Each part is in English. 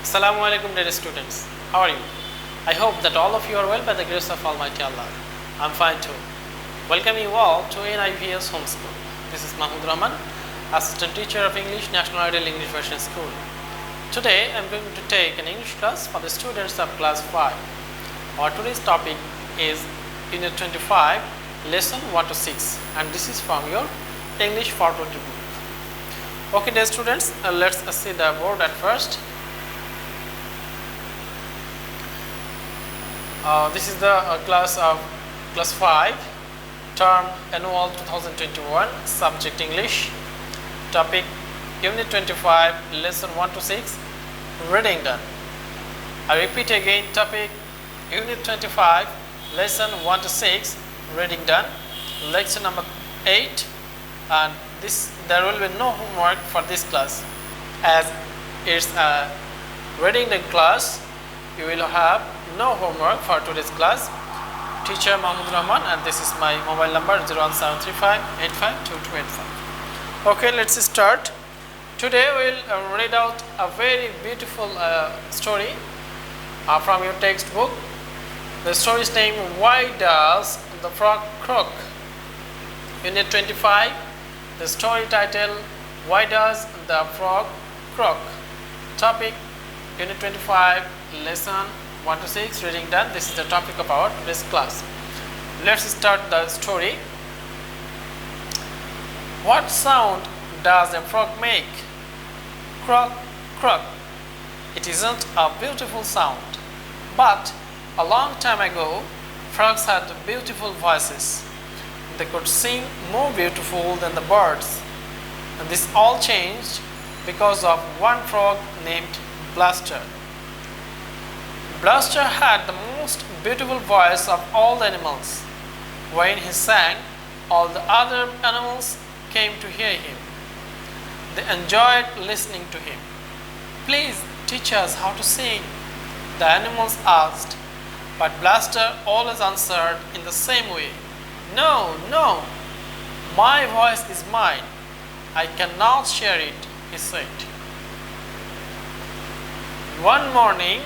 Assalamu alaikum dear students. How are you? I hope that all of you are well by the grace of Almighty Allah. I'm fine too. Welcome you all to NIVS Homeschool. This is Mahmudur Rahman, Assistant Teacher of English, National Ideal English Version School. Today I'm going to take an English class for the students of class 5. Our today's topic is Unit 25, Lesson 1 to 6, and this is from your English Forward book. Okay dear students, let's see the board at first. This is the class of class 5, term annual 2021, subject English, topic Unit 25, lesson 1 to 6, reading done. I repeat again, topic Unit 25, lesson 1 to 6, reading done, lecture number 8, and there will be no homework for this class, as it's a reading the class. You will have no homework for today's class. Teacher Mahmudur Rahman, and this is my mobile number 01735852285. Okay, let's start. Today we will read out a very beautiful story from your textbook. The story is named Why Does the Frog Croak? Unit 25. The story title Why Does the Frog Croak? Topic Unit 25, lesson 1 to 6, reading done. This is the topic of our today's class. Let's start the story. What sound does a frog make? Croak, croak. It isn't a beautiful sound, but a long time ago, frogs had beautiful voices. They could sing more beautiful than the birds, and this all changed because of one frog named Blaster. Blaster had the most beautiful voice of all the animals. When he sang, all the other animals came to hear him. They enjoyed listening to him. Please teach us how to sing, the animals asked, but Blaster always answered in the same way. No, no, my voice is mine. I cannot share it, he said. One morning,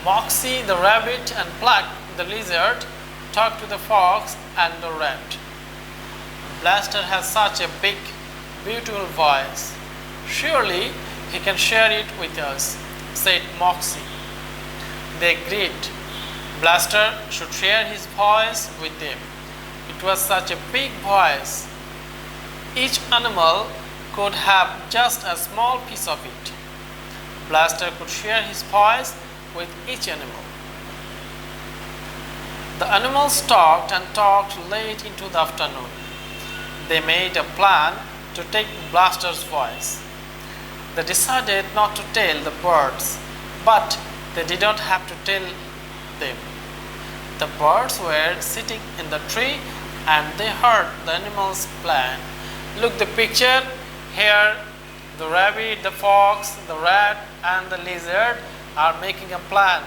Moxie the rabbit and Pluck the lizard talked to the fox and the rat. Blaster has such a big, beautiful voice. Surely he can share it with us, said Moxie. They agreed. Blaster should share his voice with them. It was such a big voice. Each animal could have just a small piece of it. Blaster could share his voice with each animal. The animals talked and talked late into the afternoon. They made a plan to take Blaster's voice. They decided not to tell the birds, but they did not have to tell them. The birds were sitting in the tree and they heard the animals' plan. Look the picture here. The rabbit, the fox, the rat and the lizard are making a plan.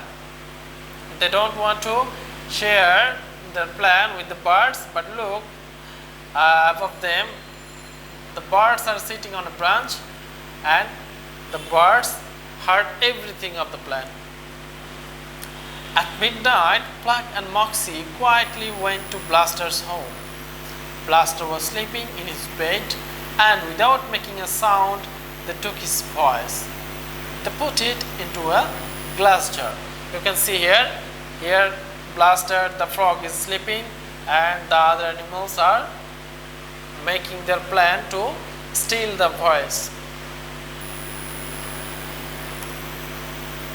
They don't want to share their plan with the birds, but look above them. The birds are sitting on a branch and the birds heard everything of the plan. At midnight, Pluck and Moxie quietly went to Blaster's home. Blaster was sleeping in his bed, and without making a sound, they took his voice. They put it into a glass jar. You can see here Blaster the frog is sleeping and the other animals are making their plan to steal the voice.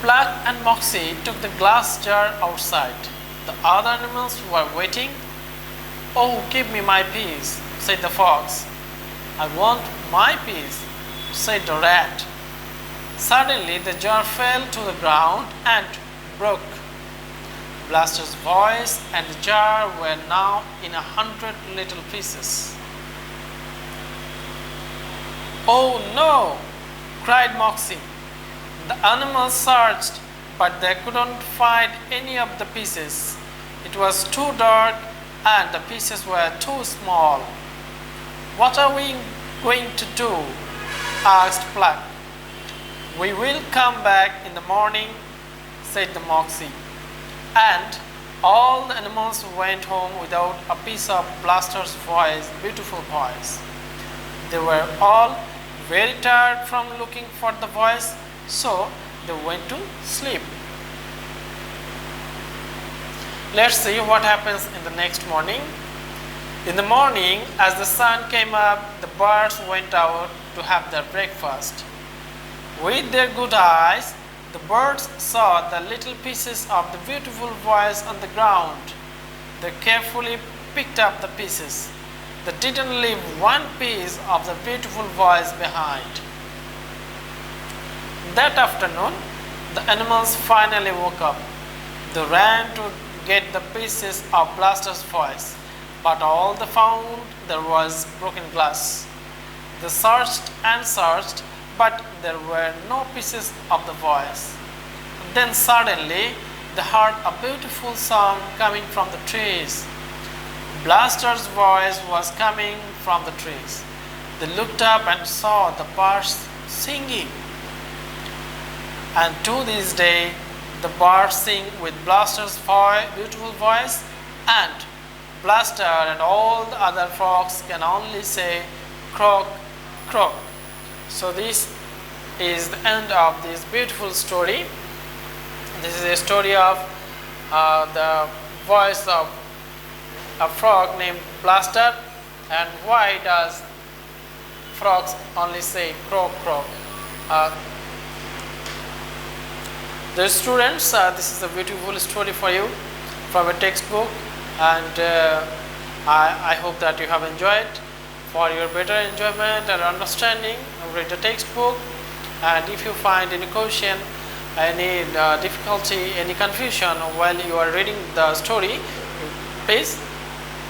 Pluck and Moxie took the glass jar outside. The other animals were waiting. Oh, give me my piece, said the fox. I want my piece, said the rat. Suddenly the jar fell to the ground and broke. Blaster's voice and the jar were now in 100 little pieces. Oh no, cried Moxie. The animals searched, but they couldn't find any of the pieces. It was too dark and the pieces were too small. What are we going to do? Asked Pluck. We will come back in the morning, said the Moxie. And all the animals went home without a piece of Blaster's beautiful voice. They were all very tired from looking for the voice, so they went to sleep. Let's see what happens in the next morning. In the morning, as the sun came up, the birds went out to have their breakfast. With their good eyes, the birds saw the little pieces of the beautiful voice on the ground. They carefully picked up the pieces. They didn't leave one piece of the beautiful voice behind. That afternoon, the animals finally woke up. They ran to get the pieces of Blaster's voice, but all they found there was broken glass. They searched and searched, but there were no pieces of the voice. Then suddenly they heard a beautiful song coming from the trees. Blaster's voice was coming from the trees. They looked up and saw the birds singing. And to this day, the birds sing with Blaster's beautiful voice, and Blaster and all the other frogs can only say croak, croak. So this is the end of this beautiful story. This is a story of the voice of a frog named Blaster, and why does frogs only say croak, croak. The students, this is a beautiful story for you from a textbook, and I hope that you have enjoyed. For your better enjoyment and understanding, read the textbook, and if you find any question, any difficulty, any confusion while you are reading the story, please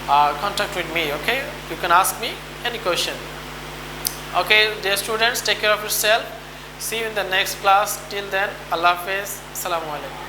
contact with me. Okay, you can ask me any question. Okay, dear students, take care of yourself. See you in the next class. Till then, Allah Hafiz. Assalamu alaikum.